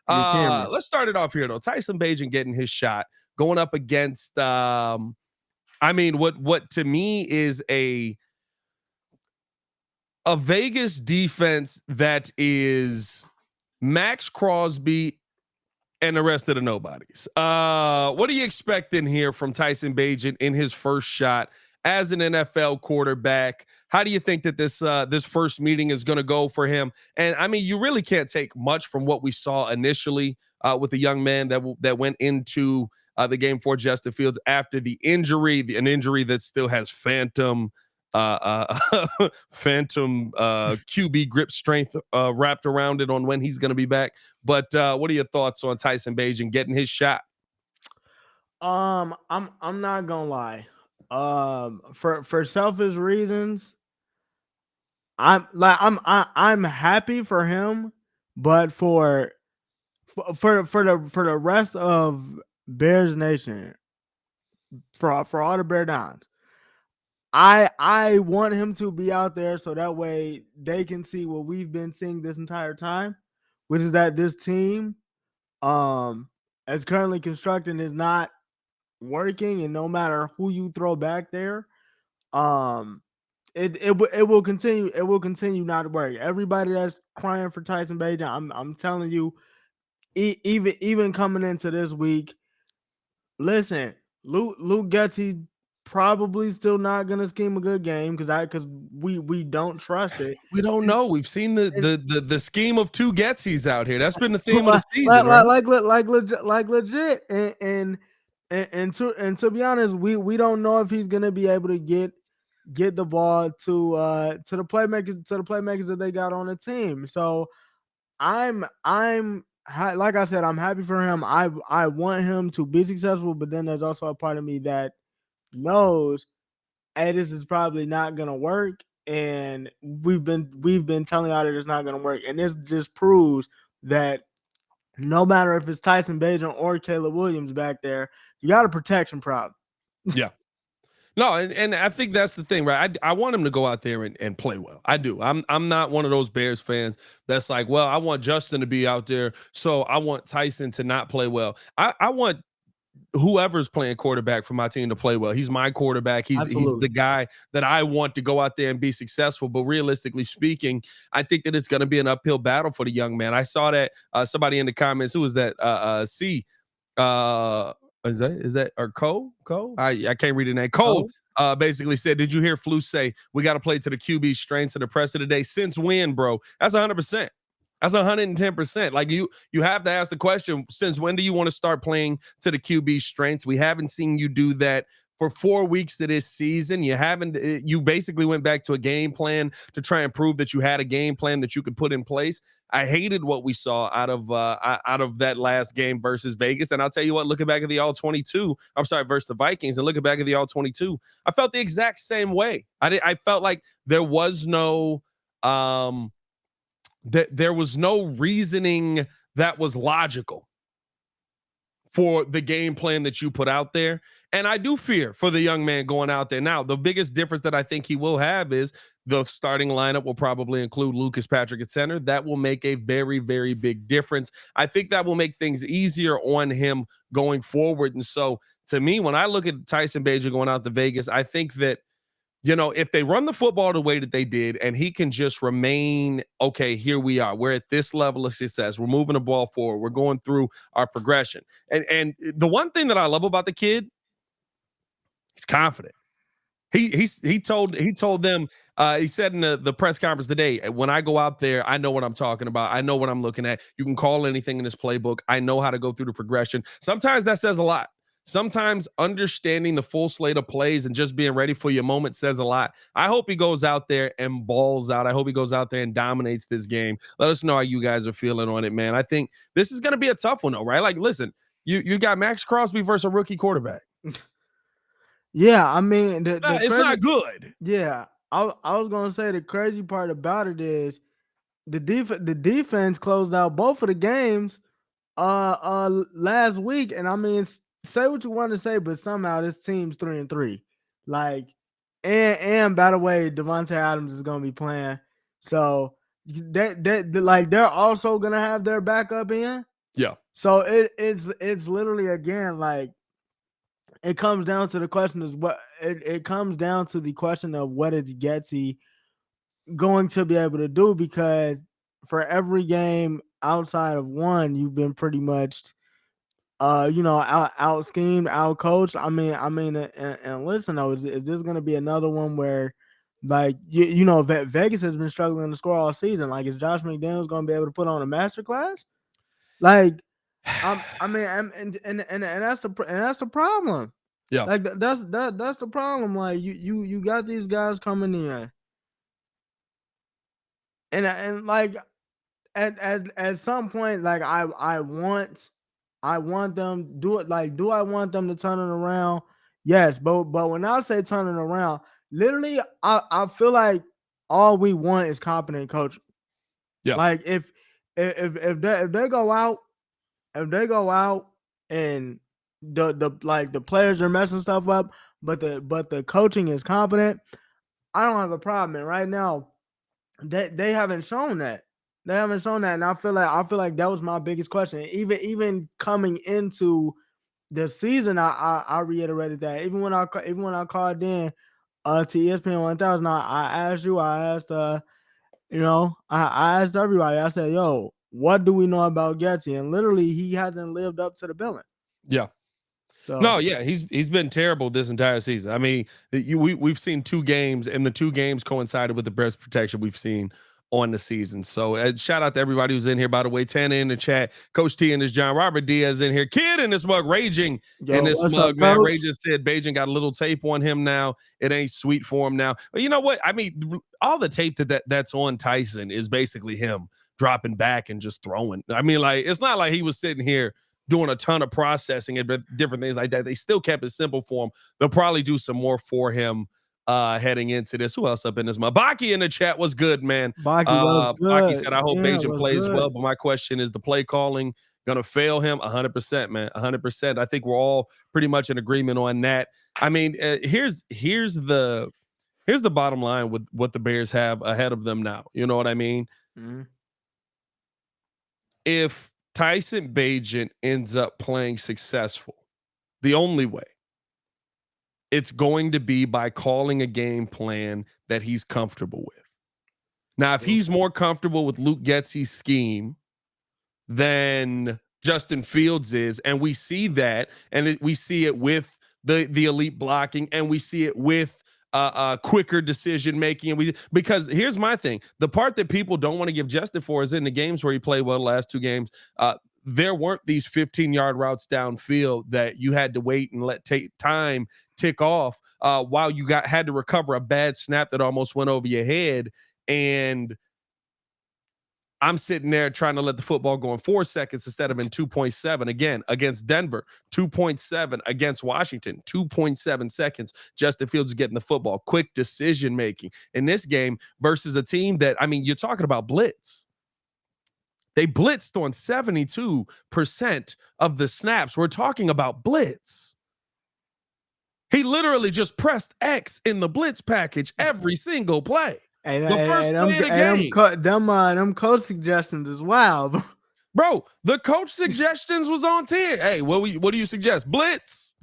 Your camera. Let's start it off here though. Tyson Bagent getting his shot, going up against what to me is a Vegas defense that is Max Crosby and the rest of the nobodies. What are you expecting here from Tyson Bagent in his first shot as an NFL quarterback? How do you think that this first meeting is going to go for him? And I mean, you really can't take much from what we saw initially with the young man that went into the game for Justin Fields after the injury, an injury that still has phantom QB grip strength wrapped around it on when he's going to be back. But what are your thoughts on Tyson Bagent getting his shot? I'm not gonna lie. For selfish reasons, I'm happy for him, but for the rest of Bears Nation, for all the Bear Downs, I want him to be out there so that way they can see what we've been seeing this entire time, which is that this team, as currently constructed, is not working, and no matter who you throw back there, it will continue not to work. Everybody that's crying for Tyson Bagent, I'm telling you, even coming into this week, listen, Luke Getsy probably still not gonna scheme a good game because we don't trust it. We don't know. We've seen the scheme of two Getsies out here. That's been the theme of the season, right? Like legit. And to be honest, we don't know if he's gonna be able to get the ball to the playmakers that they got on the team. So I'm like I said, I'm happy for him. I want him to be successful, but then there's also a part of me that knows, hey, this is probably not gonna work, and we've been telling y'all that it's not gonna work, and this just proves that no matter if it's Tyson Bagent or Caleb Williams back there, you got a protection problem. Yeah. No, and I think that's the thing, right? I want him to go out there and play well. I do. I'm not one of those Bears fans that's like, well, I want Justin to be out there, so I want Tyson to not play well. I want whoever's playing quarterback for my team to play well. He's my quarterback. He's the guy that I want to go out there and be successful. But realistically speaking, I think that it's going to be an uphill battle for the young man. I saw that somebody in the comments, who was that? Is that or Cole? I can't read the name. Cole basically said, "Did you hear Flus say we got to play to the QB strengths of the press of the day? Since when, bro? That's 100%. That's 110%. Like you have to ask the question, since when do you want to start playing to the QB strengths? We haven't seen you do that for 4 weeks of this season. You basically went back to a game plan to try and prove that you had a game plan that you could put in place. I hated what we saw out of that last game versus Vegas. And I'll tell you what, looking back at the all-22, versus the Vikings, and looking back at the all-22, I felt the exact same way. I felt like there was no there was no reasoning that was logical for the game plan that you put out there. And I do fear for the young man going out there. Now, the biggest difference that I think he will have is the starting lineup will probably include Lucas Patrick at center. That will make a very, very big difference. I think that will make things easier on him going forward. And so, to me, when I look at Tyson Bagent going out to Vegas, I think that, if they run the football the way that they did and he can just remain, okay, here we are. We're at this level of success. We're moving the ball forward. We're going through our progression. And the one thing that I love about the kid, he's confident. He told them, he said in the press conference today, when I go out there, I know what I'm talking about. I know what I'm looking at. You can call anything in this playbook. I know how to go through the progression. Sometimes that says a lot. Sometimes understanding the full slate of plays and just being ready for your moment says a lot. I hope he goes out there and balls out. I hope he goes out there and dominates this game. Let us know how you guys are feeling on it, man. I think this is going to be a tough one, though, right? Like, listen, you got Max Crosby versus a rookie quarterback. Yeah, I mean, it's not good. Yeah, I was going to say the crazy part about it is the defense closed out both of the games last week, and I mean, say what you want to say, but somehow this team's 3-3. Like, and by the way, Devontae Adams is going to be playing, so they're also going to have their backup in. Yeah. So it's literally again like it comes down to the question is what it comes down to the question of what is Getty going to be able to do, because for every game outside of one, you've been pretty much out schemed, out coached. And listen though, is this going to be another one where, like Vegas has been struggling to score all season? Like, is Josh McDaniels going to be able to put on a masterclass? Like, and that's the problem. Yeah. Like that's the problem. Like you got these guys coming in, and like at some point, like I want them do it. Like, do I want them to turn it around? Yes, but when I say turn it around, literally, I feel like all we want is competent coaching. Yeah. Like if they go out, and the players are messing stuff up, but the coaching is competent, I don't have a problem. And right now, they haven't shown that. They haven't shown that, and I feel like that was my biggest question. Even coming into the season, I reiterated that. Even when I called in to ESPN 1000, I asked you, I asked everybody. I said, "Yo, what do we know about Getty?" And literally, he hasn't lived up to the billing. Yeah. So No, yeah, he's been terrible this entire season. I mean, we've seen 2 games, and the 2 games coincided with the best protection we've seen on the season. So shout out to everybody who's in here. By the way, Tana in the chat, Coach T and this John Robert Diaz in here, Kid in this mug, raging in this what's mug, up, man. Coach? Ray just said Bagent got a little tape on him now. It ain't sweet for him now. But you know what? I mean, all the tape that's on Tyson is basically him dropping back and just throwing. I mean, like, it's not like he was sitting here doing a ton of processing and different things like that. They still kept it simple for him. They'll probably do some more for him heading into this. Who else up in this? Baki in the chat was good, man. Baki was Baki good. said, I hope Yeah, Bagent was plays good. well, but my question is the play calling gonna fail him? 100%, man. 100%. I think we're all pretty much in agreement on that. I mean, here's the bottom line with what the Bears have ahead of them now. You know what I mean? Mm-hmm. If Tyson Bagent ends up playing successful, the only way it's going to be by calling a game plan that he's comfortable with. Now, if he's more comfortable with Luke Getsy's scheme than Justin Fields is, and we see that, and we see it with the elite blocking, and we see it with quicker decision making, and because here's my thing: the part that people don't want to give Justin for is in the games where he played well the last 2 games. There weren't these 15-yard routes downfield that you had to wait and let time tick off while you had to recover a bad snap that almost went over your head. And I'm sitting there trying to let the football go in 4 seconds instead of in 2.7. Again, against Denver, 2.7. Against Washington, 2.7 seconds. Justin Fields is getting the football. Quick decision making in this game versus a team that, I mean, you're talking about blitz. They blitzed on 72% of the snaps. We're talking about blitz. He literally just pressed X in the blitz package every single play. The first play of the game. Them coach suggestions as well. Bro, the coach suggestions was on 10. Hey, what do you suggest? Blitz.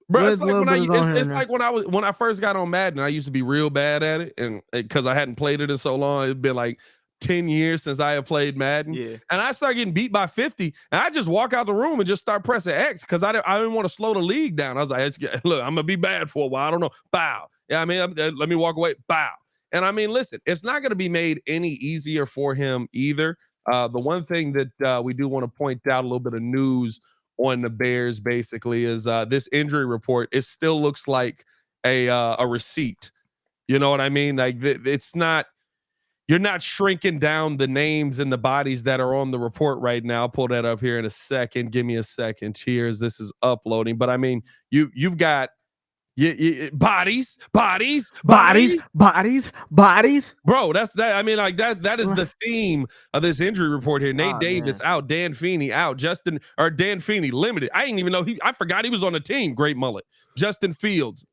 Bro, it's like when I first got on Madden, I used to be real bad at it, and because I hadn't played it in so long, it'd been like 10 years since I had played Madden. Yeah. And I started getting beat by 50, and I just walk out the room and just start pressing X because I didn't want to slow the league down. I was like, look, I'm gonna be bad for a while. I don't know. Bow. Yeah, I mean, let me walk away. Bow. And I mean, listen, it's not going to be made any easier for him either. The one thing that we do want to point out, a little bit of news on the Bears basically, is this injury report. It still looks like a receipt. You know what I mean? Like it's not. You're not shrinking down the names and the bodies that are on the report right now. I'll pull that up here in a second. Give me a second here as this is uploading. But I mean, you've got bodies. Bro, that's that. I mean, like that is the theme of this injury report here. Nate Davis out, Dan Feeney out, Dan Feeney limited. I didn't even know I forgot he was on the team. Great mullet. Justin Fields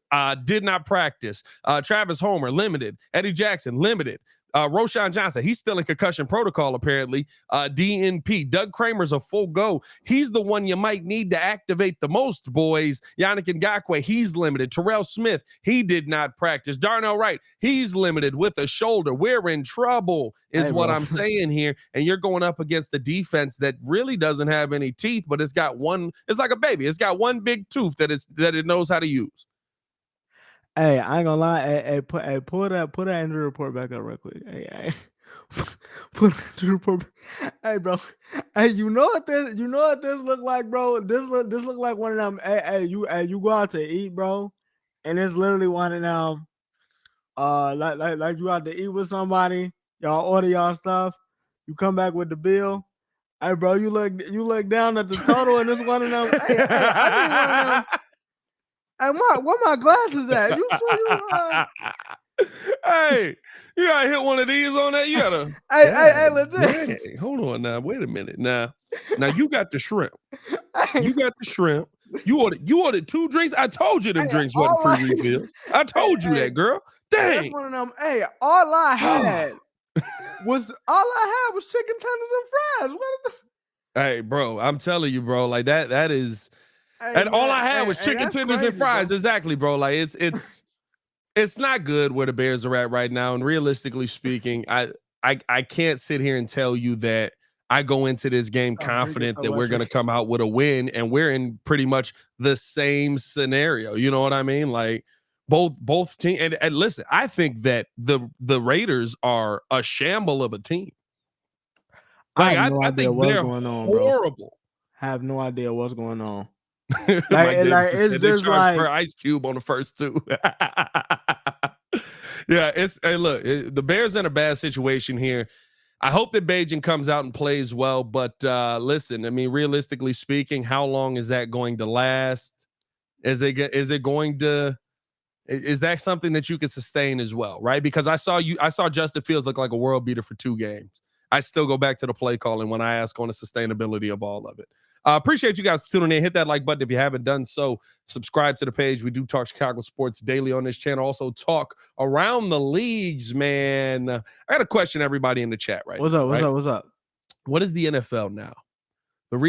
did not practice. Travis Homer limited. Eddie Jackson limited. Roshan Johnson, he's still in concussion protocol, apparently. DNP. Doug Kramer's a full go. He's the one you might need to activate the most, boys. Yannick Ngakoue, he's limited. Terrell Smith, he did not practice. Darnell Wright, he's limited with a shoulder. We're in trouble, is what I'm saying here. And you're going up against the defense that really doesn't have any teeth, but it's got one, it's like a baby. It's got one big tooth that it knows how to use. Hey, I ain't gonna lie. Hey, pull that injury report back up real quick. Hey, put the report. Hey, bro. Hey, you know what this look like, bro? This look like one of them. Hey, you go out to eat, bro, and it's literally one of them. Like you out to eat with somebody. Y'all order y'all stuff. You come back with the bill. Hey, bro, you look down at the total, and it's one of them. Hey, I need one of them. Hey, where my glasses at? You sure you? Hey, you gotta hit one of these on that. You gotta. Hey, legit. Hey, hold on now. Wait a minute. Now you got the shrimp. You got the shrimp. You ordered 2 drinks. I told you them drinks wasn't free refills. I told you that, girl. Dang. That's one of them. Hey, all I had was chicken tenders and fries. Hey, bro, I'm telling you, bro. Like that is. Hey, and man, all I had was chicken tenders crazy, and fries. Bro. Exactly, bro. Like it's not good where the Bears are at right now. And realistically speaking, I can't sit here and tell you that I go into this game confident that we're going to come out with a win, and we're in pretty much the same scenario. You know what I mean? Like both teams. And listen, I think that the Raiders are a shamble of a team. Like I think they're horrible. I have no idea what's going on. It's just like per Ice Cube on the first 2. Yeah, the Bears in a bad situation here. I hope that Bagent comes out and plays well, but listen, I mean, realistically speaking, how long is that going to last? Is that something that you can sustain as well, right? Because I saw Justin Fields look like a world beater for 2 games. I still go back to the play calling when I ask on the sustainability of all of it. Appreciate you guys for tuning in. Hit that like button if you haven't done so. Subscribe to the page. We do talk Chicago sports daily on this channel. Also talk around the leagues, man. I got a question, everybody in the chat right now. What's up? What is the NFL now? The reason